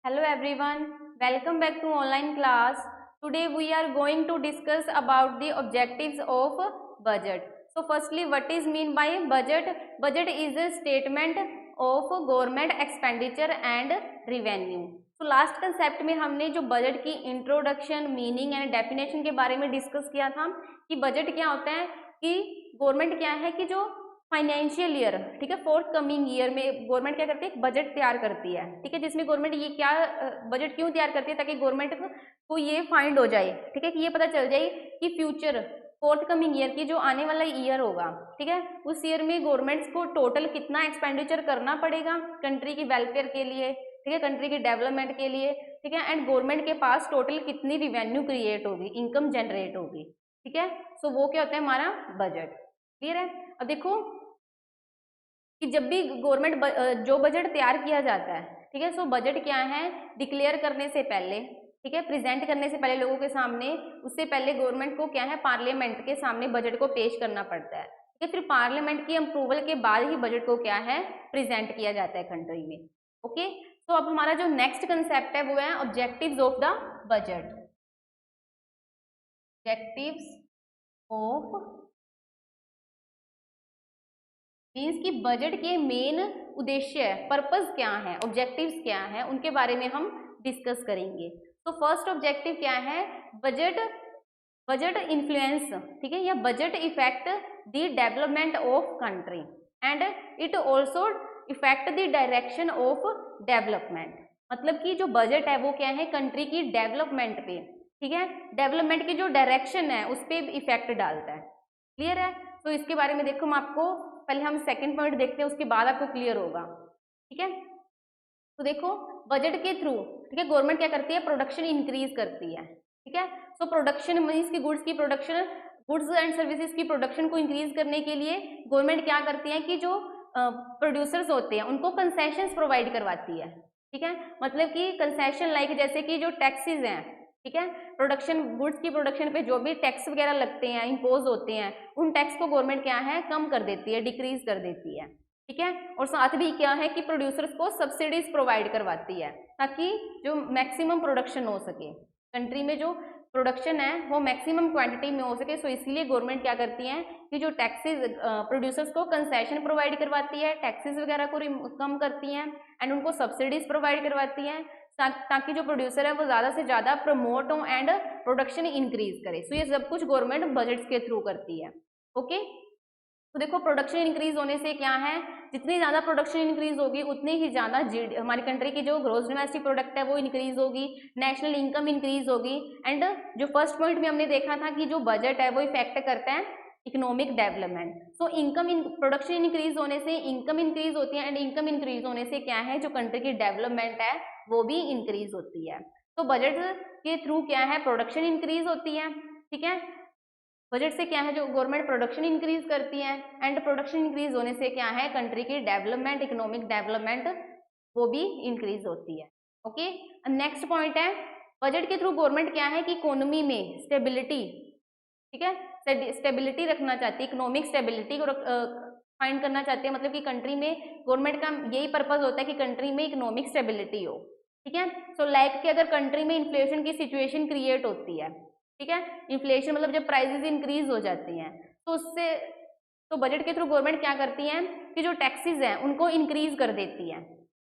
Hello everyone, welcome back to online class. Today we are going to discuss about the objectives of budget. So firstly, what is mean by budget? Budget is a statement of government expenditure and revenue. तो last concept में हमने जो budget की introduction, meaning and definition के बारे में discuss किया था कि बजट क्या होता है, कि गवर्नमेंट क्या है कि जो फाइनेंशियल ईयर, ठीक है, फोर्थ कमिंग ईयर में गवर्नमेंट क्या करती है, बजट तैयार करती है, ठीक है, जिसमें गवर्नमेंट ये क्या बजट क्यों तैयार करती है, ताकि गवर्नमेंट को ये फाइंड हो जाए, ठीक है, कि ये पता चल जाए कि फ्यूचर फोर्थ कमिंग ईयर की जो आने वाला ईयर होगा, ठीक है, उस ईयर में गवर्नमेंट्स को टोटल कितना एक्सपेंडिचर करना पड़ेगा कंट्री की वेलफेयर के लिए, ठीक है, कंट्री की डेवलपमेंट के लिए, ठीक है, एंड गवर्नमेंट के पास टोटल कितनी रिवेन्यू क्रिएट होगी, इनकम जनरेट होगी, ठीक है। सो वो क्या होता है, हमारा बजट। क्लियर है। अब देखो कि जब भी गवर्नमेंट जो बजट तैयार किया जाता है, ठीक है, सो बजट क्या है, डिक्लेयर करने से पहले, ठीक है, प्रेजेंट करने से पहले लोगों के सामने, उससे पहले गवर्नमेंट को क्या है, पार्लियामेंट के सामने बजट को पेश करना पड़ता है, ठीक है, फिर पार्लियामेंट की अप्रूवल के बाद ही बजट को क्या है, प्रेजेंट किया जाता है कंट्री में। ओके, तो अब हमारा जो नेक्स्ट कंसेप्ट है वो है objectives of the budget. Objectives of means कि बजट के मेन उद्देश्य, पर्पस क्या है, ऑब्जेक्टिव्स क्या है, उनके बारे में हम डिस्कस करेंगे। तो फर्स्ट ऑब्जेक्टिव क्या है, बजट बजट इन्फ्लुएंस, ठीक है, या budget effect the development of country and it also effect the direction of development. मतलब कि जो बजट है वो क्या है, कंट्री की डेवलपमेंट पे, ठीक है, डेवलपमेंट की जो डायरेक्शन है उस पर इफेक्ट डालता है। क्लियर है। तो इसके बारे में देखो, हम आपको पहले हम सेकंड पॉइंट देखते हैं, उसके बाद आपको क्लियर होगा, ठीक है। तो देखो बजट के थ्रू, ठीक है, गवर्नमेंट क्या करती है, प्रोडक्शन इंक्रीज करती है, ठीक है। सो प्रोडक्शन मीन्स की गुड्स की प्रोडक्शन, गुड्स एंड सर्विसेज की प्रोडक्शन को इंक्रीज करने के लिए गवर्नमेंट क्या करती है कि जो प्रोड्यूसर्स होते हैं उनको कंसेशंस प्रोवाइड करवाती है, ठीक है। मतलब कि कंसेशन लाइक जैसे कि जो टैक्सेस हैं, ठीक है, प्रोडक्शन गुड्स की प्रोडक्शन पे जो भी टैक्स वगैरह लगते हैं, इम्पोज होते हैं, उन टैक्स को गवर्नमेंट क्या है, कम कर देती है, डिक्रीज कर देती है, ठीक है। और साथ भी क्या है कि प्रोड्यूसर्स को सब्सिडीज प्रोवाइड करवाती है, ताकि जो मैक्सिमम प्रोडक्शन हो सके कंट्री में, जो प्रोडक्शन है वो मैक्सिमम क्वांटिटी में हो सके। सो इसीलिए गवर्नमेंट क्या करती है कि जो टैक्सेस प्रोड्यूसर्स को कंसेशन प्रोवाइड करवाती है, टैक्सेस वगैरह को कम करती हैं एंड उनको सब्सिडीज प्रोवाइड करवाती हैं, ताकि जो प्रोड्यूसर है वो ज़्यादा से ज़्यादा प्रमोट हो एंड प्रोडक्शन इंक्रीज करे। सो ये सब कुछ गवर्नमेंट बजट्स के थ्रू करती है। ओके, तो देखो प्रोडक्शन इंक्रीज होने से क्या है, जितनी ज़्यादा प्रोडक्शन इंक्रीज होगी उतनी ही ज़्यादा हमारी कंट्री की जो ग्रोस डोमेस्टिक प्रोडक्ट है वो इंक्रीज होगी, नेशनल इनकम इंक्रीज होगी, एंड जो फर्स्ट पॉइंट में हमने देखा था कि जो बजट है वो इफेक्ट करता है economic development. So income production increase होने से इनकम इंक्रीज होती है, एंड इनकम इंक्रीज होने से क्या है, जो कंट्री की डेवलपमेंट है वो भी इंक्रीज होती है। तो बजट के थ्रू क्या है, प्रोडक्शन इंक्रीज होती है, ठीक है, बजट से क्या है, जो गवर्नमेंट प्रोडक्शन इंक्रीज करती है, एंड प्रोडक्शन इंक्रीज होने से क्या है, कंट्री की डेवलपमेंट, इकोनॉमिक डेवलपमेंट वो भी इंक्रीज होती है। ओके, नेक्स्ट पॉइंट है, बजट के थ्रू गवर्नमेंट क्या है कि इकोनॉमी में स्टेबिलिटी, ठीक है, स्टेबिलिटी रखना चाहती है, इकोनॉमिक स्टेबिलिटी को फाइंड करना चाहती है। मतलब कि कंट्री में गवर्नमेंट का यही पर्पज होता है कि कंट्री में इकोनॉमिक स्टेबिलिटी हो, ठीक है। सो लाइक कि अगर कंट्री में इन्फ्लेशन की सिचुएशन क्रिएट होती है, ठीक है, इन्फ्लेशन मतलब जब प्राइसेस इंक्रीज हो जाती हैं, तो उससे तो बजट के थ्रू गवर्नमेंट क्या करती है कि जो टैक्सेस हैं उनको इंक्रीज कर देती है,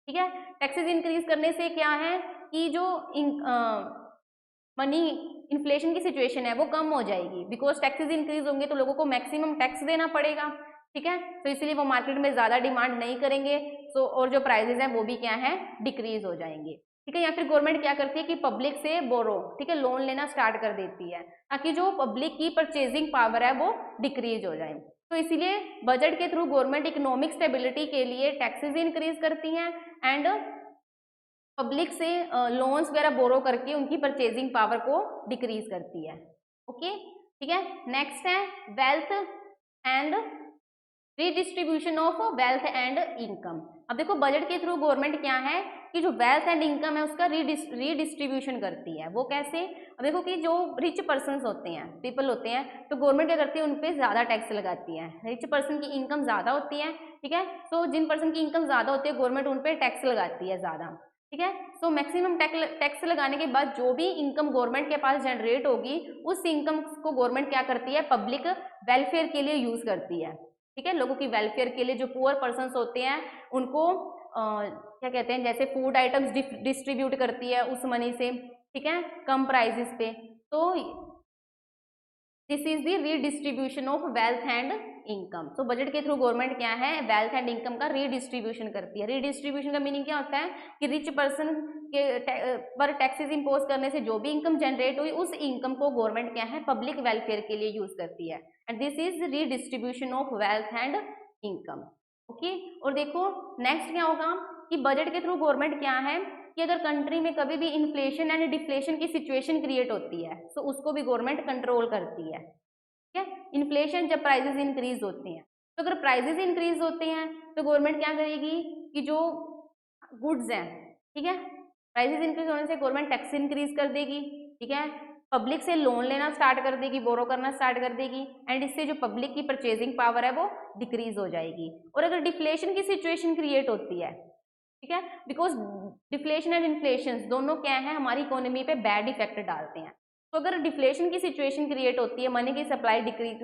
ठीक है। टैक्सेस इंक्रीज करने से क्या है कि जो मनी इन्फ्लेशन की सिचुएशन है वो कम हो जाएगी, बिकॉज टैक्सेस इंक्रीज होंगे तो लोगों को मैक्सिमम टैक्स देना पड़ेगा, ठीक है। तो इसलिए वो मार्केट में ज़्यादा डिमांड नहीं करेंगे, सो और जो प्राइजेस हैं वो भी क्या है, डिक्रीज हो जाएंगे, ठीक है। या फिर गवर्नमेंट क्या करती है कि पब्लिक से बोरो, ठीक है, लोन लेना स्टार्ट कर देती है, ताकि जो पब्लिक की परचेजिंग पावर है वो डिक्रीज हो जाए। तो इसीलिए बजट के थ्रू गवर्नमेंट इकोनॉमिक स्टेबिलिटी के लिए टैक्सेस इंक्रीज करती हैं एंड पब्लिक से लोन्स वगैरह बोरो करके उनकी परचेजिंग पावर को डिक्रीज करती है। ओके, ठीक है। नेक्स्ट है wealth and redistribution of wealth and income. अब देखो बजट के थ्रू गवर्नमेंट क्या है कि जो वेल्थ एंड इनकम है उसका रीडिस्ट्रीब्यूशन करती है। वो कैसे, अब देखो कि जो रिच पर्सन होते हैं, पीपल होते हैं, तो गवर्नमेंट क्या करती है, उन पर ज़्यादा टैक्स लगाती है। रिच पर्सन की इनकम ज़्यादा होती है, ठीक है, तो जिन पर्सन की इनकम ज़्यादा होती है गवर्नमेंट उन पर टैक्स लगाती है ज़्यादा। ठीक है। सो मैक्सिमम टैक्स लगाने के बाद जो भी इनकम गवर्नमेंट के पास जनरेट होगी उस इनकम को गवर्नमेंट क्या करती है, पब्लिक वेलफेयर के लिए यूज करती है। ठीक है, लोगों की वेलफेयर के लिए, जो पुअर पर्सन्स होते हैं उनको क्या कहते हैं, जैसे फूड आइटम्स डिस्ट्रीब्यूट करती है उस मनी से, ठीक है, कम प्राइजेस पे। तो this is the redistribution of wealth and income. तो बजट के थ्रू गवर्नमेंट क्या है, वेल्थ एंड इनकम का रीडिस्ट्रीब्यूशन करती है। रीडिस्ट्रीब्यूशन का मीनिंग क्या होता है कि रिच पर्सन के पर टैक्सेस इंपोज करने से जो भी इनकम जनरेट हुई उस इनकम को गवर्नमेंट क्या है, पब्लिक वेलफेयर के लिए यूज करती है। And this is redistribution of wealth and income. Okay, और देखो नेक्स्ट क्या होगा कि बजट के थ्रू गवर्नमेंट क्या है कि अगर कंट्री में कभी भी इन्फ्लेशन एंड डिफ्लेशन की सिचुएशन क्रिएट होती है तो उसको भी गवर्नमेंट कंट्रोल करती है। ठीक है, इन्फ्लेशन जब प्राइसेस इंक्रीज होते हैं, तो अगर प्राइसेस इंक्रीज होते हैं तो गवर्नमेंट क्या करेगी कि जो गुड्स हैं, ठीक है, प्राइसेस इंक्रीज होने से गवर्नमेंट टैक्स इंक्रीज कर देगी। ठीक है, पब्लिक से लोन लेना स्टार्ट कर देगी, बोरो करना स्टार्ट कर देगी, एंड इससे जो पब्लिक की परचेजिंग पावर है वो डिक्रीज हो जाएगी। और अगर डिफ्लेशन की सिचुएशन क्रिएट होती है, ठीक है, बिकॉज डिफ्लेशन एंड इन्फ्लेशन दोनों क्या है, हमारी इकोनॉमी पे बैड इफेक्ट डालते हैं। तो अगर डिफ्लेशन की सिचुएशन क्रिएट होती है, मनी की सप्लाई डिक्रीज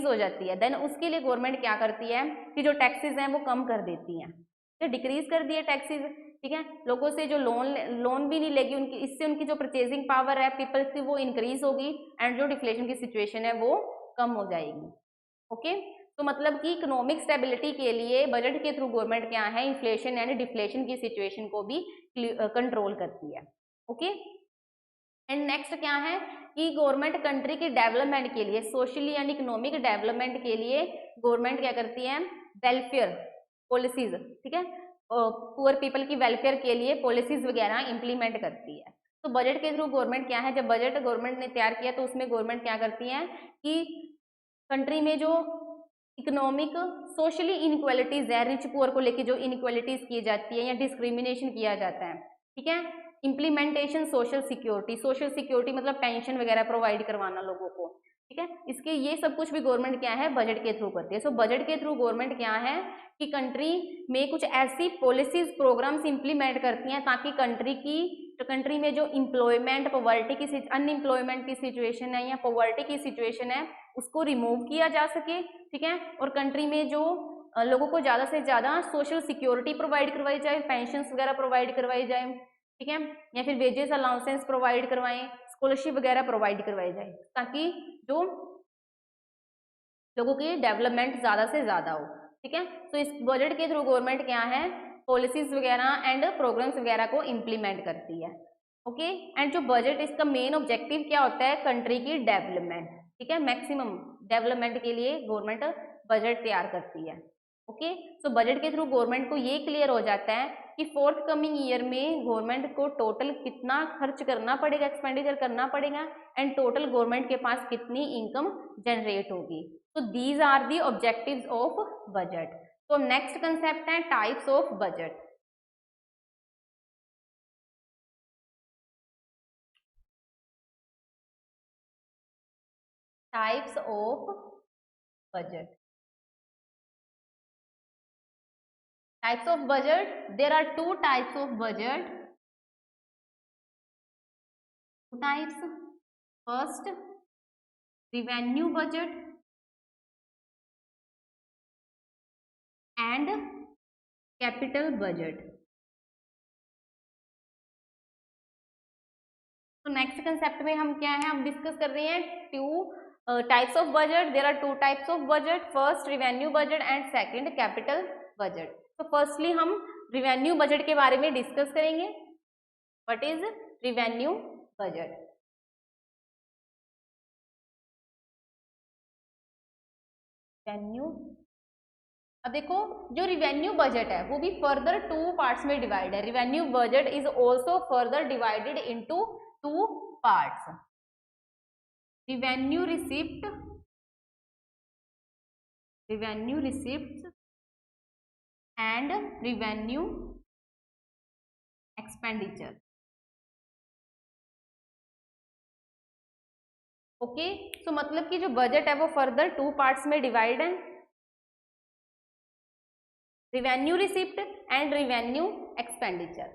हो जाती है, देन उसके लिए गवर्नमेंट क्या करती है कि जो टैक्सेस हैं वो कम कर देती हैं, तो डिक्रीज कर दिए टैक्सेस। ठीक है, लोगों से जो लोन भी नहीं लेगी, उनकी इससे उनकी जो परचेजिंग पावर है पीपल की वो इंक्रीज होगी, एंड जो डिफ्लेशन की सिचुएशन है वो कम हो जाएगी। ओके, तो मतलब कि इकोनॉमिक स्टेबिलिटी के लिए बजट के थ्रू गवर्नमेंट क्या है, इन्फ्लेशन यानी डिफ्लेशन की सिचुएशन को भी कंट्रोल करती है। ओके, एंड नेक्स्ट क्या है कि गवर्नमेंट कंट्री के डेवलपमेंट के लिए, सोशली एंड इकोनॉमिक डेवलपमेंट के लिए गवर्नमेंट क्या करती है, वेलफेयर पॉलिसीज, ठीक है, पुअर पीपल की वेलफेयर के लिए पॉलिसीज वगैरह इंप्लीमेंट करती है। तो बजट के थ्रू गवर्नमेंट क्या है, जब बजट गवर्नमेंट ने तैयार किया तो उसमें गवर्नमेंट क्या करती है कि कंट्री में जो इकोनॉमिक सोशली इनइक्वालिटीज है, रिच पुअर को लेके जो इनइक्वालिटीज की जाती है या डिस्क्रिमिनेशन किया जाता है, ठीक है, इम्प्लीमेंटेशन सोशल सिक्योरिटी मतलब पेंशन वगैरह प्रोवाइड करवाना लोगों को, ठीक है, इसके ये सब कुछ भी गवर्नमेंट क्या है, बजट के थ्रू करती है। सो बजट के थ्रू गवर्नमेंट क्या है कि कंट्री में कुछ ऐसी पॉलिसीज प्रोग्राम्स इंप्लीमेंट करती हैं ताकि कंट्री में जो इम्प्लॉयमेंट पॉवर्टी की अनएम्प्लॉयमेंट की सिचुएशन है या पॉवर्टी की सिचुएशन है उसको रिमूव किया जा सके। ठीक है, और कंट्री में जो लोगों को ज़्यादा से ज़्यादा सोशल सिक्योरिटी प्रोवाइड करवाई जाए, पेंशन वगैरह प्रोवाइड करवाई जाए, ठीक है, या फिर वेजेस अलाउंसेंस प्रोवाइड करवाएं, स्कॉलरशिप वगैरह प्रोवाइड करवाई जाए, ताकि जो लोगों की डेवलपमेंट ज़्यादा से ज़्यादा हो। ठीक है, तो इस बजट के थ्रू गवर्नमेंट क्या है, पॉलिसीज वगैरह एंड प्रोग्राम्स वगैरह को इम्प्लीमेंट करती है। ओके, एंड जो बजट इसका मेन ऑब्जेक्टिव क्या होता है, कंट्री की डेवलपमेंट, ठीक है, मैक्सिमम डेवलपमेंट के लिए गवर्नमेंट बजट तैयार करती है। ओके, तो बजट के थ्रू गवर्नमेंट को ये क्लियर हो जाता है कि फोर्थ कमिंग ईयर में गवर्नमेंट को टोटल कितना खर्च करना पड़ेगा, एक्सपेंडिचर करना पड़ेगा, एंड टोटल गवर्नमेंट के पास कितनी इनकम जनरेट होगी। तो these are the objectives of budget. तो नेक्स्ट कंसेप्ट है types of budget. Types of budget. Types of budget, there are two types of budget. Two types. First, revenue budget and capital budget. तो next concept में हम क्या है, हम discuss कर रहे हैं two types of budget. There are two types of budget, first revenue budget and second capital budget. तो फर्स्टली हम रिवेन्यू बजट के बारे में डिस्कस करेंगे। What is revenue budget? Revenue, अब देखो जो रिवेन्यू बजट है वो भी फर्दर टू पार्ट्स में डिवाइड है। Revenue budget is also further divided into two parts, revenue receipt and revenue expenditure. Okay, so मतलब कि जो बजट है वो फर्दर टू पार्ट्स में डिवाइड है, revenue receipt and revenue expenditure.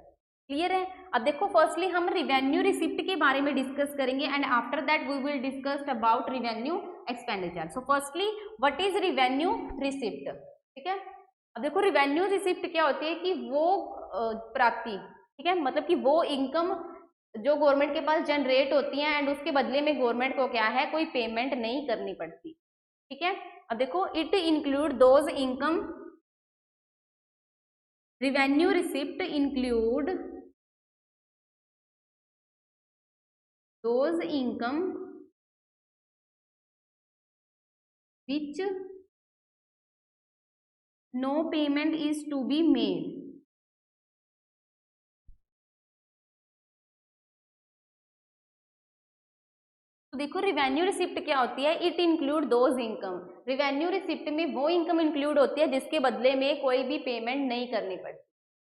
Clear है? अब देखो फर्स्टली हम रिवेन्यू रिसिप्ट के बारे में डिस्कस करेंगे and after that we will discuss about revenue expenditure. So firstly what is revenue receipt? ठीक है, अब देखो रिवेन्यू रिसिप्ट क्या होती है कि वो प्राप्ति, ठीक है, मतलब कि वो इनकम जो गवर्नमेंट के पास जनरेट होती है एंड उसके बदले में गवर्नमेंट को क्या है कोई पेमेंट नहीं करनी पड़ती। ठीक है, अब देखो it include those income, revenue receipt include those income which no payment is to be made। तो देखो रिवेन्यू रिसिप्ट क्या होती है, it include those income, revenue receipt में वो इनकम इंक्लूड होती है जिसके बदले में कोई भी पेमेंट नहीं करनी पड़ती।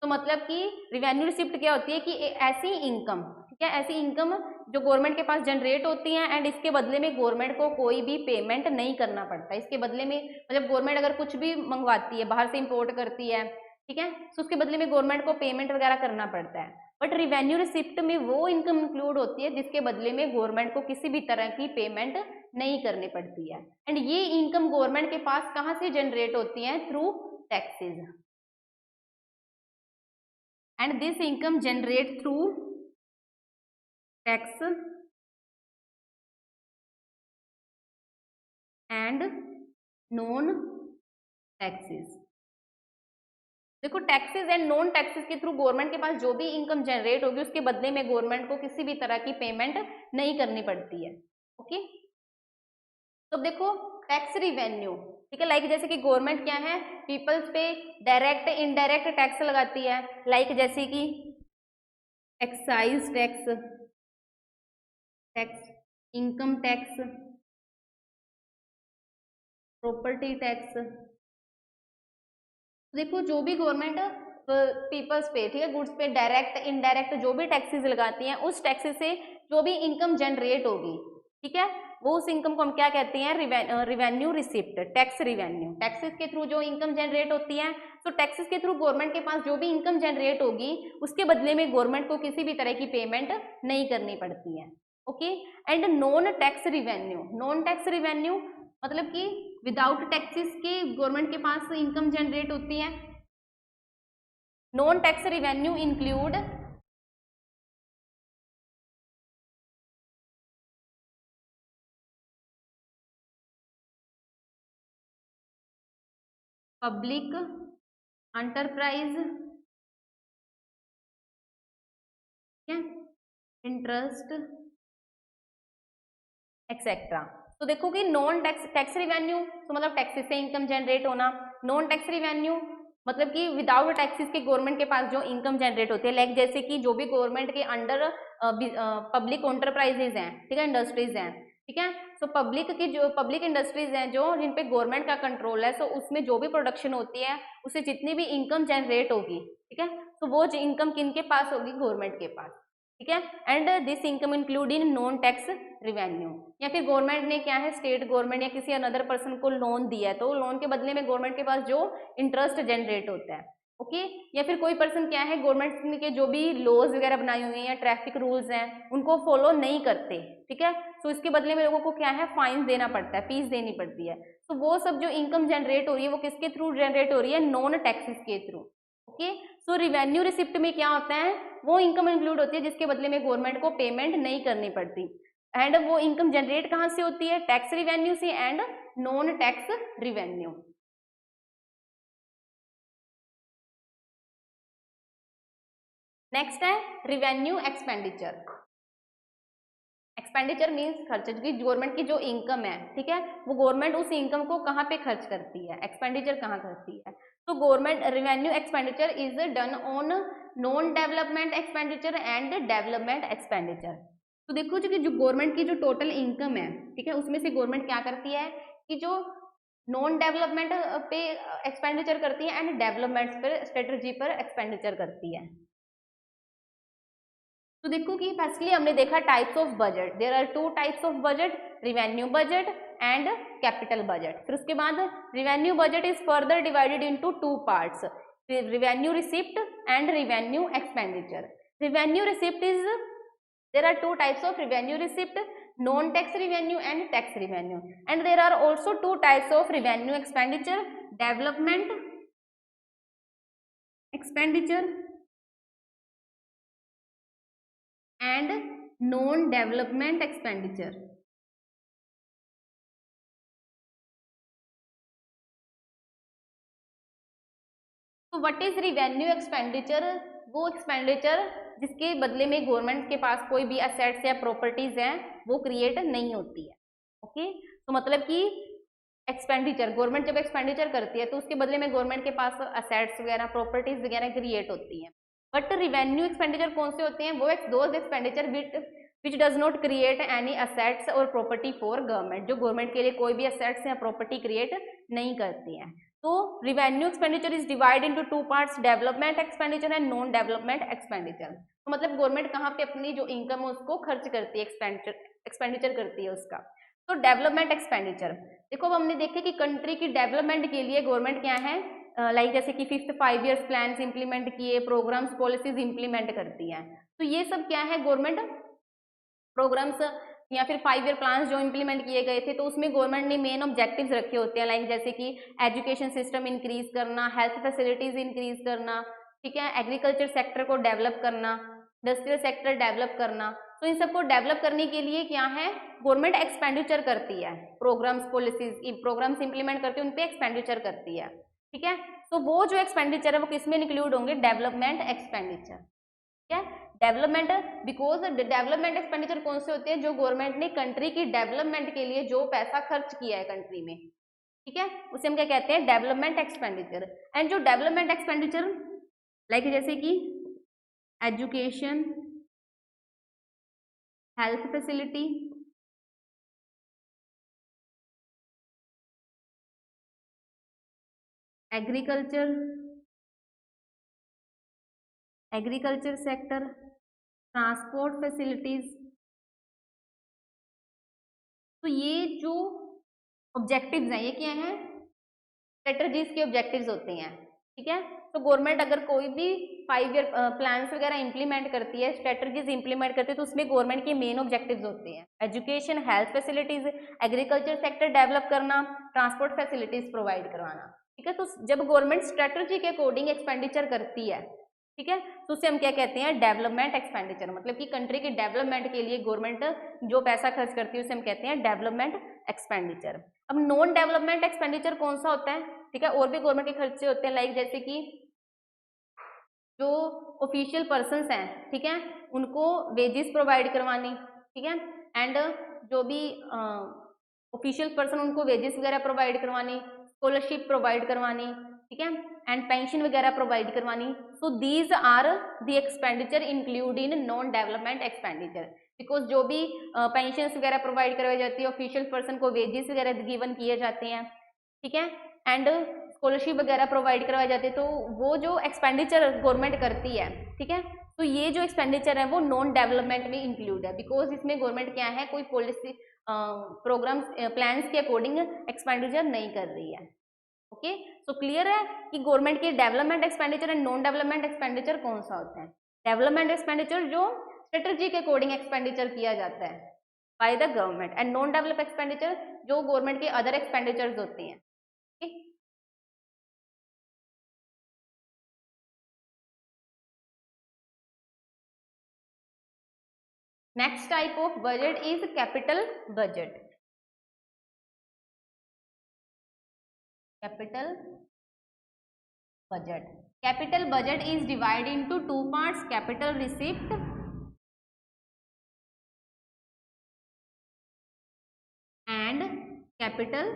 तो मतलब कि रिवेन्यू रिसिप्ट क्या होती है कि ऐसी इनकम, ठीक है, ऐसी इनकम जो गवर्नमेंट के पास जनरेट होती है एंड इसके बदले में गवर्नमेंट को कोई भी पेमेंट नहीं करना पड़ता। इसके बदले में मतलब गवर्नमेंट अगर कुछ भी मंगवाती है, बाहर से इंपोर्ट करती है, ठीक है, तो उसके बदले में गवर्नमेंट को पेमेंट वगैरह करना पड़ता है। बट रिवेन्यू रिसिप्ट में वो इनकम इंक्लूड होती है जिसके बदले में गवर्नमेंट को किसी भी तरह की पेमेंट नहीं करनी पड़ती है। एंड ये इनकम गवर्नमेंट के पास कहाँ से जनरेट होती है? Through taxes. And this income generate through tax and non taxes. देखो टैक्सेस एंड नॉन टैक्सेस के थ्रू गवर्नमेंट के पास जो भी इनकम जनरेट होगी उसके बदले में गवर्नमेंट को किसी भी तरह की पेमेंट नहीं करनी पड़ती है। ओके, तो देखो टैक्स रिवेन्यू, ठीक है, लाइक जैसे कि गवर्नमेंट क्या है पीपल्स पे डायरेक्ट इनडायरेक्ट टैक्स लगाती है, लाइक जैसे कि excise tax, tax, income tax, property tax. देखो जो भी गवर्नमेंट पीपल्स पे, ठीक है, गुड्स पे डायरेक्ट इनडायरेक्ट जो भी टैक्सेस लगाती हैं उस टैक्सेस से जो भी इनकम जनरेट होगी, ठीक है, वो उस इनकम को हम क्या कहते हैं? Revenue receipt, tax revenue. Taxes के थ्रू जो इनकम जनरेट होती है, तो टैक्सेस के थ्रू गवर्नमेंट के पास जो भी इनकम जनरेट होगी उसके बदले में गवर्नमेंट को किसी भी तरह की पेमेंट नहीं करनी पड़ती है। Okay, and non tax revenue, non tax revenue मतलब कि विदाउट टैक्सेस के गवर्नमेंट के पास इनकम जनरेट होती है। Non tax revenue include public enterprise, interest etcetera. तो देखो कि नॉन टैक्स रिवेन्यू तो मतलब टैक्सेस से इनकम जनरेट होना, नॉन टैक्स रिवेन्यू मतलब कि विदाउट टैक्सेस के गवर्नमेंट के पास जो इनकम जनरेट होती है, लाइक जैसे कि जो भी गवर्नमेंट के अंडर पब्लिक एंटरप्राइजेज हैं, ठीक है, इंडस्ट्रीज हैं, ठीक है, तो पब्लिक की जो पब्लिक इंडस्ट्रीज हैं जो जिन पे गवर्नमेंट का कंट्रोल है, सो उसमें जो भी प्रोडक्शन होती है उससे जितनी भी इनकम जनरेट होगी, ठीक है, तो वो इनकम किनके पास होगी? गवर्नमेंट के पास, ठीक है, and this income include in non tax revenue. या फिर गवर्नमेंट ने क्या है स्टेट गवर्नमेंट या किसी अनदर पर्सन को लोन दिया है, तो लोन के बदले में गवर्नमेंट के पास जो इंटरेस्ट जनरेट होता है, ओके, या फिर कोई पर्सन क्या है गवर्नमेंट के जो भी लॉज वगैरह बनाए हुए हैं या ट्रैफिक रूल्स हैं उनको फॉलो नहीं करते, ठीक है, तो इसके बदले में लोगों को क्या है फाइन देना पड़ता है, फीस देनी पड़ती है। तो वो सब जो इनकम जनरेट हो रही है वो किसके थ्रू जनरेट हो रही है? नॉन टैक्सेस के थ्रू। ओके, सो रिवेन्यू रिसिप्ट में क्या होता है? वो इनकम इंक्लूड होती है जिसके बदले में गवर्नमेंट को पेमेंट नहीं करनी पड़ती, एंड वो इनकम जनरेट कहाँ से होती है? टैक्स रिवेन्यू से and non tax revenue. Next है रिवेन्यू एक्सपेंडिचर। एक्सपेंडिचर मीन्स खर्च, जो गवर्नमेंट की जो इनकम है, ठीक है, वो गवर्नमेंट उस इनकम को कहाँ पे खर्च करती है, एक्सपेंडिचर कहाँ करती है। तो government revenue expenditure is done on non development expenditure and development expenditure. तो देखो जो कि जो गवर्नमेंट की जो टोटल इनकम है, ठीक है, उसमें से गवर्नमेंट क्या करती है कि जो नॉन डेवलपमेंट पे एक्सपेंडिचर करती है एंड डेवलपमेंट पर स्ट्रेटजी पर एक्सपेंडिचर करती है। तो देखो कि फर्स्टली हमने देखा types of budget, there are two types of budget, revenue budget and capital budget. फिर उसके बाद revenue budget is further divided into two parts, revenue receipt and revenue expenditure. Revenue receipt is, there are two types of revenue receipt, non-tax revenue and tax revenue, and there are also two types of revenue expenditure, development expenditure and non-development expenditure. तो what is revenue expenditure? वो expenditure जिसके बदले में government के पास कोई भी assets या properties हैं वो क्रिएट नहीं होती है। ओके, तो मतलब कि एक्सपेंडिचर, गवर्नमेंट जब एक्सपेंडिचर करती है तो उसके बदले में गवर्नमेंट के पास असेट्स वगैरह प्रॉपर्टीज वगैरह क्रिएट होती हैं। बट रिवेन्यू एक्सपेंडिचर कौन से होते हैं? वो those expenditure which does not create any assets और प्रॉपर्टी फॉर गवर्नमेंट, जो गवर्नमेंट के लिए कोई भी असेट्स या प्रॉपर्टी क्रिएट नहीं करती हैं। तो revenue expenditure is divide into two parts, development expenditure and non development expenditure. तो मतलब गवर्नमेंट कहाँ पे अपनी जो इनकम है उसको खर्च करती है, एक्सपेंडिचर करती है उसका। तो डेवलपमेंट एक्सपेंडिचर, देखो अब हमने देखे कि कंट्री की डेवलपमेंट के लिए गवर्नमेंट क्या है, लाइक जैसे कि 5th 5 ईयर्स प्लान इंप्लीमेंट किए, प्रोग्राम्स पॉलिसीज इंप्लीमेंट करती हैं। तो ये सब क्या है, गवर्नमेंट प्रोग्राम्स या फिर 5 ईयर प्लान्स जो इंप्लीमेंट किए गए थे, तो उसमें गवर्नमेंट ने मेन ऑब्जेक्टिव्स रखे होते हैं, लाइक जैसे कि एजुकेशन सिस्टम इंक्रीज करना, हेल्थ फैसिलिटीज इंक्रीज करना, ठीक है, एग्रीकल्चर सेक्टर को डेवलप करना, इंडस्ट्रियल सेक्टर डेवलप करना। तो इन सबको डेवलप करने के लिए क्या है, गवर्नमेंट एक्सपेंडिचर करती है, प्रोग्राम्स पॉलिसीज प्रोग्राम्स इंप्लीमेंट करती है, उन पे एक्सपेंडिचर करती है, ठीक है। तो वो जो एक्सपेंडिचर है वो किसमें इंक्लूड होंगे, डेवलपमेंट एक्सपेंडिचर, ठीक है। डेवलपमेंट, बिकॉज डेवलपमेंट एक्सपेंडिचर कौन से होते हैं, जो गवर्नमेंट ने कंट्री की डेवलपमेंट के लिए जो पैसा खर्च किया है कंट्री में, ठीक है, उसे हम क्या कहते हैं, डेवलपमेंट एक्सपेंडिचर। एंड जो डेवलपमेंट एक्सपेंडिचर लाइक जैसे कि education, health facility, agriculture sector, transport facilities, तो ये जो ऑब्जेक्टिव्स हैं ये क्या हैं, स्ट्रेटजीज के ऑब्जेक्टिव्स होते हैं, ठीक है। तो गवर्नमेंट अगर कोई भी 5 ईयर प्लान्स वगैरह इंप्लीमेंट करती है, स्ट्रेटजीज इंप्लीमेंट करती है, तो उसमें गवर्नमेंट के मेन ऑब्जेक्टिव्स होते हैं education, health facilities, agriculture sector develop करना, ट्रांसपोर्ट फैसिलिटीज प्रोवाइड करवाना, ठीक है। तो जब गवर्नमेंट स्ट्रेटजी के अकॉर्डिंग एक्सपेंडिचर करती है, ठीक है, तो उसे हम क्या कहते हैं, डेवलपमेंट एक्सपेंडिचर। मतलब कि कंट्री के डेवलपमेंट के लिए गवर्नमेंट जो पैसा खर्च करती है उसे हम कहते हैं डेवलपमेंट एक्सपेंडिचर। अब नॉन डेवलपमेंट एक्सपेंडिचर कौन सा होता है, ठीक है, और भी गवर्नमेंट के खर्चे होते हैं, लाइक जैसे कि जो ऑफिशियल पर्सन्स हैं, ठीक है, उनको वेजेस प्रोवाइड करवानी, ठीक है, एंड जो भी ऑफिशियल पर्सन उनको वेजेस वगैरह प्रोवाइड करवानी, स्कॉलरशिप प्रोवाइड करवानी, ठीक है, एंड पेंशन वगैरह प्रोवाइड करवानी। So these are the expenditure include in non development expenditure, because जो भी पेंशन वगैरह प्रोवाइड करवाई जाती है, ऑफिशियल पर्सन को वेजेस वगैरह गिवन किए जाते हैं, ठीक है, एंड स्कॉलरशिप वगैरह प्रोवाइड करवाई जाती है, तो वो जो एक्सपेंडिचर गवर्नमेंट करती है, ठीक है, तो ये जो एक्सपेंडिचर है वो नॉन डेवलपमेंट में इंक्लूड है, बिकॉज इसमें गवर्नमेंट क्या है, कोई पॉलिसी प्रोग्राम्स प्लान्स के अकॉर्डिंग एक्सपेंडिचर नहीं कर रही है। ओके, सो क्लियर है कि गवर्नमेंट की development expenditure and non development expenditure कौन सा होता है। डेवलपमेंट एक्सपेंडिचर जो स्ट्रेटजी के अकॉर्डिंग एक्सपेंडिचर किया जाता है bye the government, and non develop expenditure जो गवर्नमेंट के अदर एक्सपेंडिचर्स होते हैं। Next type of budget is capital budget. Capital budget. Capital budget is divided into two parts: capital receipt and capital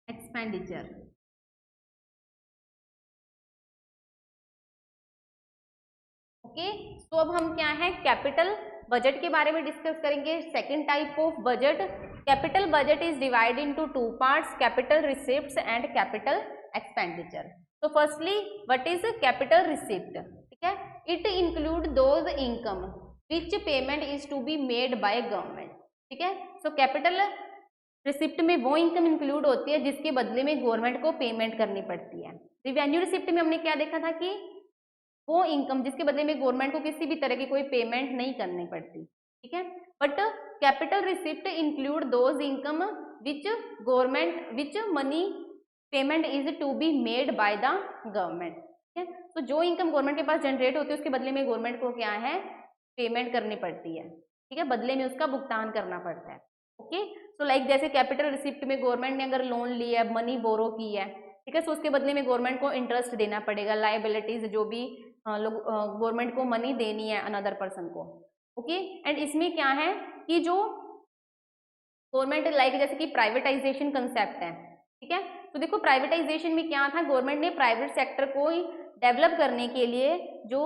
expenditure. Okay, तो अब हम क्या है, capital budget के बारे में डिस्कस करेंगे। Second type of budget, capital budget is divide into two parts: capital receipts and capital expenditure. तो firstly what is capital receipt, ठीक है, it include those income which payment is to be made by government, ठीक है। So capital receipt में वो income include होती है जिसके बदले में गवर्नमेंट को पेमेंट करनी पड़ती है, रिवेन्यू रिसिप्ट में हमने क्या देखा था कि वो इनकम जिसके बदले में गवर्नमेंट को किसी भी तरह की कोई पेमेंट नहीं करनी पड़ती, ठीक है। But capital receipt include those income which government which money payment is to be made by the government, ठीक है। तो जो इनकम गवर्नमेंट के पास जनरेट होती है उसके बदले में गवर्नमेंट को क्या है, पेमेंट करनी पड़ती है, ठीक है, बदले में उसका भुगतान करना पड़ता है। ओके, सो लाइक जैसे कैपिटल रिसिप्ट में गवर्नमेंट ने अगर लोन लिया है, मनी बोरो की है, ठीक है, सो उसके बदले में गवर्नमेंट को इंटरेस्ट देना पड़ेगा, लायबिलिटीज जो भी लोग गवर्नमेंट को मनी देनी है अनदर पर्सन को। ओके, एंड इसमें क्या है कि जो गवर्नमेंट लाइक जैसे कि प्राइवेटाइजेशन कंसेप्ट है, ठीक है। तो देखो प्राइवेटाइजेशन में क्या था, गवर्नमेंट ने प्राइवेट सेक्टर को डेवलप करने के लिए जो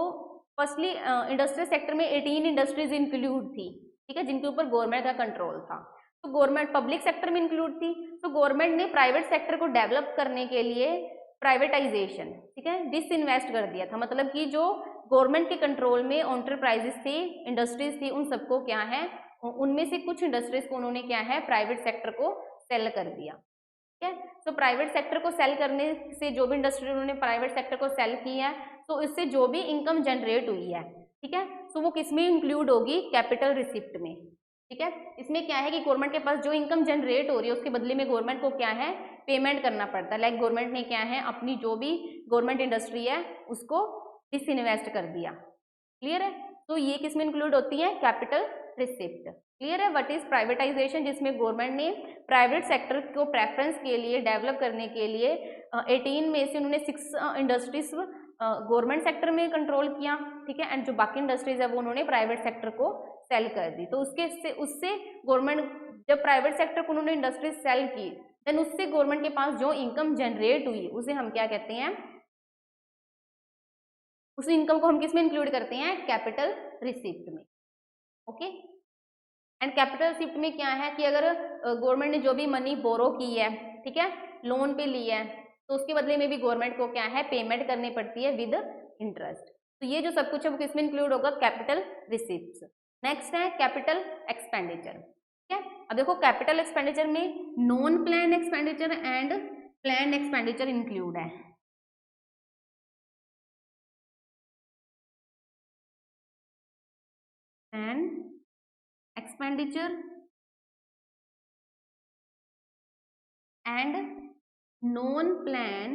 फर्स्टली इंडस्ट्रियल सेक्टर में 18 इंडस्ट्रीज इंक्लूड थी, ठीक है, जिनके ऊपर गवर्नमेंट का कंट्रोल था। तो गवर्नमेंट पब्लिक सेक्टर में इंक्लूड थी, तो गवर्नमेंट ने प्राइवेट सेक्टर को डेवलप करने के लिए प्राइवेटाइजेशन, ठीक है, डिसइन्वेस्ट कर दिया था। मतलब कि जो गवर्नमेंट के कंट्रोल में एंटरप्राइजेस थी, इंडस्ट्रीज थी, उन सबको क्या है, उनमें से कुछ इंडस्ट्रीज को उन्होंने क्या है, प्राइवेट सेक्टर को सेल कर दिया, ठीक है। तो प्राइवेट सेक्टर को सेल करने से जो भी इंडस्ट्री उन्होंने प्राइवेट सेक्टर को सेल की है, तो इससे जो भी इनकम जनरेट हुई है, ठीक है, तो वो किस में इंक्लूड होगी, कैपिटल रिसिप्ट में, ठीक है। इसमें क्या है कि गवर्नमेंट के पास जो इनकम जनरेट हो रही है उसके बदले में गवर्नमेंट को क्या है, पेमेंट करना पड़ता है। लाइक गवर्नमेंट ने क्या है, अपनी जो भी गवर्नमेंट इंडस्ट्री है उसको डिसइन्वेस्ट कर दिया। क्लियर है, तो ये किस में इंक्लूड होती है, कैपिटल रिसिप्ट। क्लियर है, व्हाट इज प्राइवेटाइजेशन, जिसमें गवर्नमेंट ने प्राइवेट सेक्टर को प्रेफरेंस के लिए डेवलप करने के लिए 18 में से उन्होंने 6 इंडस्ट्रीज गवर्नमेंट सेक्टर में कंट्रोल किया, ठीक है, एंड जो बाकी इंडस्ट्रीज है वो उन्होंने प्राइवेट सेक्टर को सेल कर दी। तो उससे गवर्नमेंट जब प्राइवेट सेक्टर को उन्होंने इंडस्ट्रीज सेल की, देन उससे गवर्नमेंट के पास जो इनकम जनरेट हुई उसे हम क्या कहते हैं, उस इनकम को हम किस में इंक्लूड करते हैं, कैपिटल रिसिप्ट में। ओके, एंड कैपिटल रिसिप्ट में क्या है कि अगर गवर्नमेंट ने जो भी मनी बोरो की है, ठीक है, लोन पे ली है, तो उसके बदले में भी गवर्नमेंट को क्या है, पेमेंट करनी पड़ती है विद इंटरेस्ट। तो ये जो सब कुछ है वो किसमें इंक्लूड होगा, कैपिटल रिसिप्ट्स। नेक्स्ट है कैपिटल एक्सपेंडिचर, ठीक है। अब देखो कैपिटल एक्सपेंडिचर में non plan expenditure and plan expenditure include है। Plan expenditure and non plan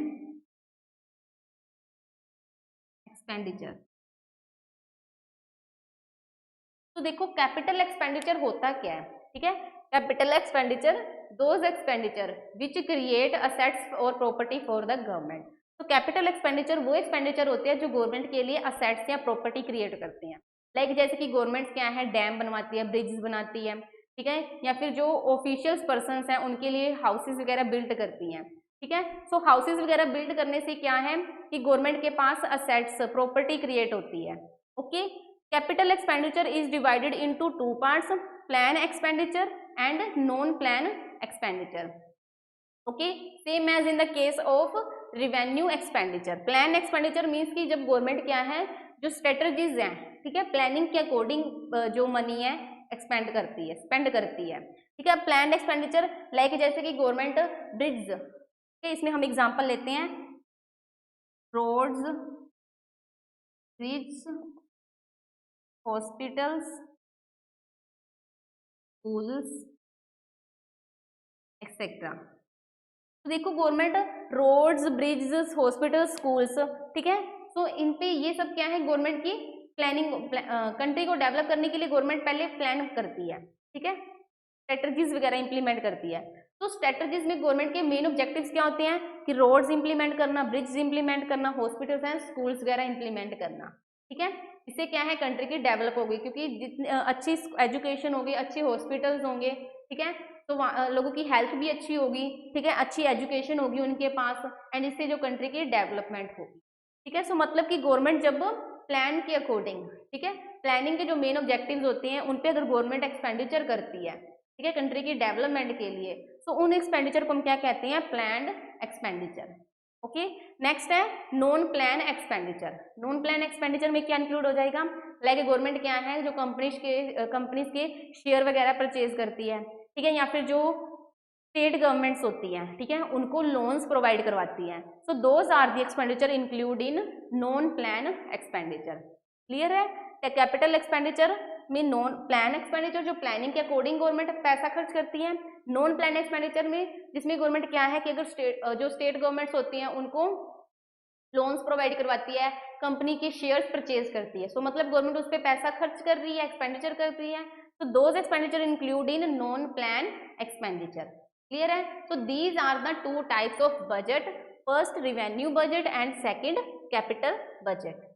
expenditure. तो देखो कैपिटल एक्सपेंडिचर होता क्या है, ठीक है। Capital expenditure those expenditure which create assets और प्रॉपर्टी फॉर द गवर्नमेंट। तो कैपिटल एक्सपेंडिचर वो एक्सपेंडिचर होते हैं जो गवर्नमेंट के लिए असेट्स या प्रॉपर्टी क्रिएट करते हैं। लाइक जैसे कि गवर्नमेंट क्या है, डैम बनवाती है, ब्रिजेस बनाती है, ठीक है, या फिर जो ऑफिशियल्स पर्सनस हैं उनके लिए हाउसेज वगैरह बिल्ड करती हैं, ठीक है। सो हाउसेज वगैरह बिल्ड करने से क्या है कि गवर्नमेंट के पास असेट्स प्रॉपर्टी क्रिएट होती है। Okay, capital expenditure is divided into 2 parts, plan expenditure and non plan expenditure. Okay, same as in the case of revenue expenditure. Plan expenditure means कि जब गवर्नमेंट क्या है, जो स्ट्रेटजीज हैं, ठीक है, प्लानिंग के अकॉर्डिंग जो मनी है एक्सपेंड करती है, स्पेंड करती है, ठीक है। प्लान एक्सपेंडिचर लाइक जैसे कि गवर्नमेंट ब्रिड्ज, ठीक है, इसमें हम एग्जांपल लेते हैं, roads, bridges, hospitals, schools etcetera. तो देखो government roads, bridges, hospitals, schools, ठीक है, तो इन पे ये सब क्या है, गवर्नमेंट की प्लानिंग, कंट्री को डेवलप करने के लिए गवर्नमेंट पहले प्लान करती है, ठीक है, स्ट्रेटजीज वगैरह इंप्लीमेंट करती है। तो स्ट्रेटजीज में गवर्नमेंट के मेन ऑब्जेक्टिव्स क्या होते हैं कि रोड्स इंप्लीमेंट करना, ब्रिड्ज इंप्लीमेंट करना, हॉस्पिटल्स एंड स्कूल्स वगैरह इंप्लीमेंट करना, ठीक है। इससे क्या है, कंट्री की डेवलप होगी, क्योंकि जितनी अच्छी एजुकेशन होगी, अच्छे हॉस्पिटल्स होंगे, ठीक है, तो लोगों की हेल्थ भी अच्छी होगी, ठीक है, अच्छी एजुकेशन होगी उनके पास, एंड इससे जो कंट्री की डेवलपमेंट होगी, ठीक है। सो मतलब कि गवर्नमेंट जब प्लान के अकॉर्डिंग, ठीक है, प्लानिंग के जो मेन ऑब्जेक्टिव्स होते हैं उन पे अगर गवर्नमेंट एक्सपेंडिचर करती है, ठीक है, कंट्री की डेवलपमेंट के लिए, तो उन एक्सपेंडिचर को हम क्या कहते हैं, प्लान्ड एक्सपेंडिचर। ओके, नेक्स्ट है non plan expenditure. Non plan expenditure में क्या इंक्लूड हो जाएगा, लाइक गवर्नमेंट क्या है, जो कंपनीज के शेयर वगैरह परचेज करती है, ठीक है, या फिर जो स्टेट गवर्नमेंट्स होती हैं, ठीक है, उनको लोन्स प्रोवाइड करवाती हैं। So those are the expenditure include in non plan expenditure. Clear है? कैपिटल एक्सपेंडिचर में नॉन प्लान एक्सपेंडिचर जो प्लानिंग के अकॉर्डिंग गवर्नमेंट पैसा खर्च करती है, नॉन प्लान एक्सपेंडिचर में जिसमें गवर्नमेंट क्या है कि अगर जो स्टेट गवर्नमेंट्स होती हैं उनको लोन्स प्रोवाइड करवाती है, कंपनी के शेयर्स परचेज करती है। सो मतलब गवर्नमेंट उस पर पैसा खर्च कर रही है, एक्सपेंडिचर कर रही है। तो those expenditure include in non plan expenditure. Clear है? So these are the two types of budget, first revenue budget and second capital budget.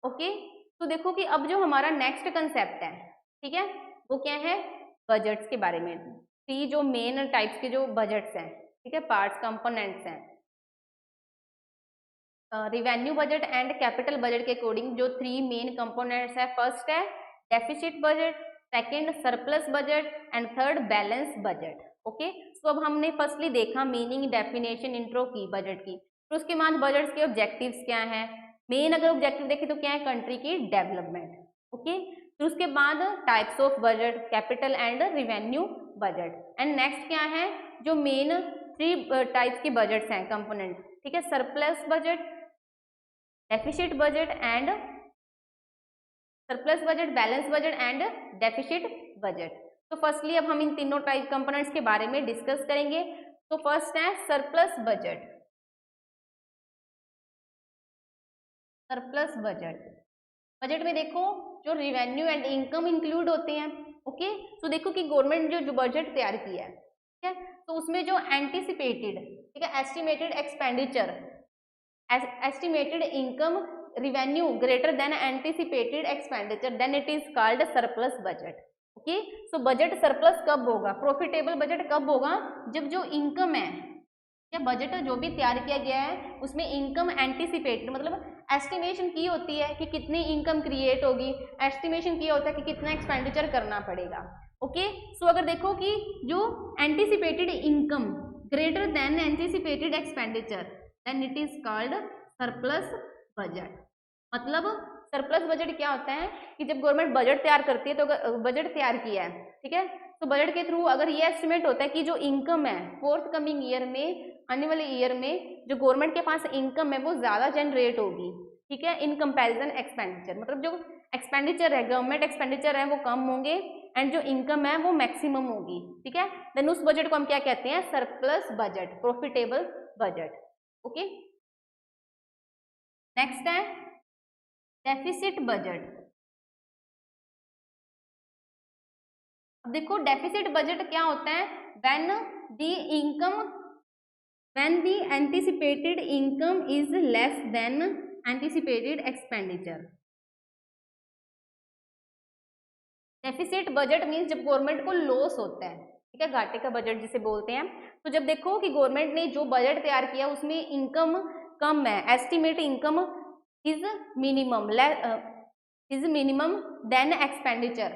Okay, तो देखो कि अब जो हमारा नेक्स्ट कंसेप्ट है, ठीक है, वो क्या है? बजट्स के बारे में। थ्री जो मेन टाइप्स के जो बजट्स हैं, ठीक है, पार्ट्स कंपोनेंट्स हैं revenue budget and capital budget के अकॉर्डिंग जो थ्री मेन कंपोनेंट्स है, फर्स्ट है deficit budget, second surplus budget and third balance budget. Okay, तो अब हमने फर्स्टली देखा मीनिंग, डेफिनेशन, इंट्रो की बजट की। तो उसके बाद बजट्स के ऑब्जेक्टिव्स क्या हैं? मेन अगर ऑब्जेक्टिव देखें तो क्या है? कंट्री की डेवलपमेंट। ओके, फिर उसके बाद types of budget, capital and revenue budget. And next क्या है? जो मेन थ्री टाइप्स के बजट्स हैं कंपोनेंट, ठीक है, surplus budget, deficit budget and surplus budget, balance budget and deficit budget. तो फर्स्टली अब हम इन तीनों टाइप कंपोनेंट्स के बारे में डिस्कस करेंगे। तो फर्स्ट है surplus budget. Surplus budget, budget में देखो जो रिवेन्यू एंड इनकम इंक्लूड होते हैं। ओके, तो देखो कि गवर्नमेंट जो बजट तैयार किया है, ठीक है, तो उसमें जो एंटिसिपेटेड, ठीक है, estimated expenditure, estimated income, revenue greater than anticipated expenditure, then it is called surplus budget. Okay, so budget surplus कब होगा? प्रॉफिटेबल बजट कब होगा? जब जो इनकम है या बजट जो भी तैयार किया गया है उसमें इनकम एंटिसिपेटेड मतलब एस्टिमेशन की होती है कि कितनी इनकम क्रिएट होगी, एस्टिमेशन किया होता है कि कितना एक्सपेंडिचर करना पड़ेगा। ओके, सो अगर देखो कि जो anticipated income greater than anticipated expenditure, then it is called surplus budget. मतलब सरप्लस बजट क्या होता है कि जब गवर्नमेंट बजट तैयार करती है, तो बजट तैयार किया है, ठीक है, तो बजट के थ्रू अगर ये एस्टिमेट होता है कि जो इनकम है फोर्थ कमिंग ईयर में, आने वाले ईयर में जो गवर्नमेंट के पास इनकम है वो ज्यादा जनरेट होगी, ठीक है, इन कंपैरिजन एक्सपेंडिचर, मतलब जो एक्सपेंडिचर है, गवर्नमेंट एक्सपेंडिचर है वो कम होंगे एंड जो इनकम है वो मैक्सिमम होगी, ठीक है, देन उस बजट को हम क्या कहते हैं? Surplus budget, profitable budget. Okay, next है डेफिसिट बजट। अब देखो डेफिसिट बजट क्या होता है? When the income, when the anticipated income is less than anticipated expenditure. Deficit budget means जब गवर्नमेंट को लॉस होता है, ठीक है, घाटे का बजट जिसे बोलते हैं। तो जब देखो कि गवर्नमेंट ने जो बजट तैयार किया उसमें इनकम कम है, estimate income is minimum, is minimum than expenditure,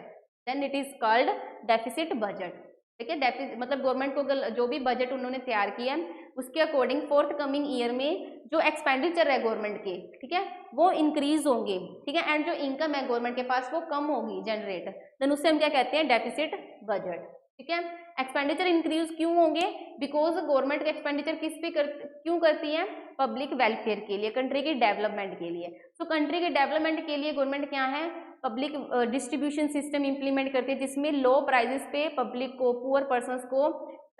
then it is called deficit budget. ठीक है, डेफिसिट मतलब गवर्नमेंट को जो भी बजट उन्होंने तैयार किया है उसके अकॉर्डिंग फोर्थ कमिंग ईयर में जो एक्सपेंडिचर है गवर्नमेंट के, ठीक है, वो इंक्रीज होंगे, ठीक है, एंड जो इनकम है गवर्नमेंट के पास वो कम होगी जनरेट, देन उससे हम क्या कहते हैं? Deficit budget. ठीक है, एक्सपेंडिचर इंक्रीज क्यों होंगे? बिकॉज गवर्नमेंट का एक्सपेंडिचर किस पे क्यों करती है? पब्लिक वेलफेयर के लिए, कंट्री की डेवलपमेंट के लिए। तो कंट्री के डेवलपमेंट के लिए गवर्नमेंट क्या है? पब्लिक डिस्ट्रीब्यूशन सिस्टम इंप्लीमेंट करती है जिसमें लो प्राइजेस पे पब्लिक को, पुअर पर्सनस को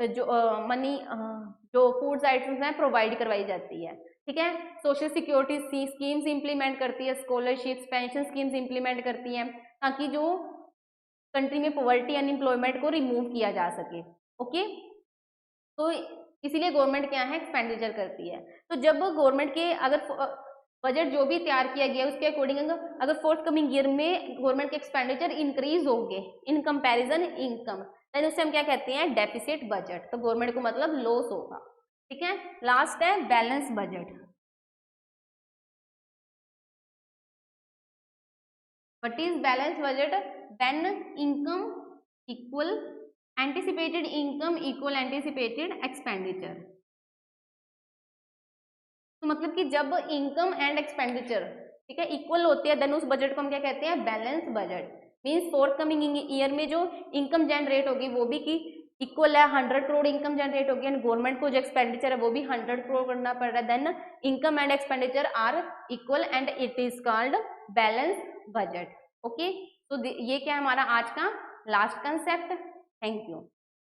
जो मनी, जो फूड्स आइटम्स हैं प्रोवाइड करवाई जाती है। ठीक है, सोशल सिक्योरिटी स्कीम्स इंप्लीमेंट करती है, स्कॉलरशिप्स, पेंशन स्कीम्स इंप्लीमेंट करती हैं ताकि जो कंट्री में पॉवर्टी, अनएम्प्लॉयमेंट को रिमूव किया जा सके। ओके, तो इसीलिए गवर्नमेंट क्या है? एक्सपेंडिचर करती है। तो जब गवर्नमेंट के अगर बजट जो भी तैयार किया गया उसके अकॉर्डिंग अगर फोर्थ कमिंग ईयर में गवर्नमेंट के एक्सपेंडिचर इंक्रीज होंगे इन कंपैरिजन इनकम, देन उसे हम क्या कहते हैं? Deficit budget. तो गवर्नमेंट को मतलब लॉस होगा। ठीक है, लास्ट है balance budget. What is balance budget? When income equal anticipated income equal anticipated expenditure. तो मतलब कि जब इनकम एंड एक्सपेंडिचर ठीक है, इक्वल होती है, देन उस बजट को हम क्या कहते हैं, balance budget. Means fourth coming year में जो इनकम जनरेट होगी वो भी की इक्वल है, 100 करोड़ इनकम जनरेट होगी, एंड गवर्नमेंट को जो एक्सपेंडिचर है वो भी 100 करोड़ करना पड़ रहा है, then income and expenditure are equal and it is called balance budget. Okay, तो ये क्या है हमारा आज का लास्ट कंसेप्ट। Thank you.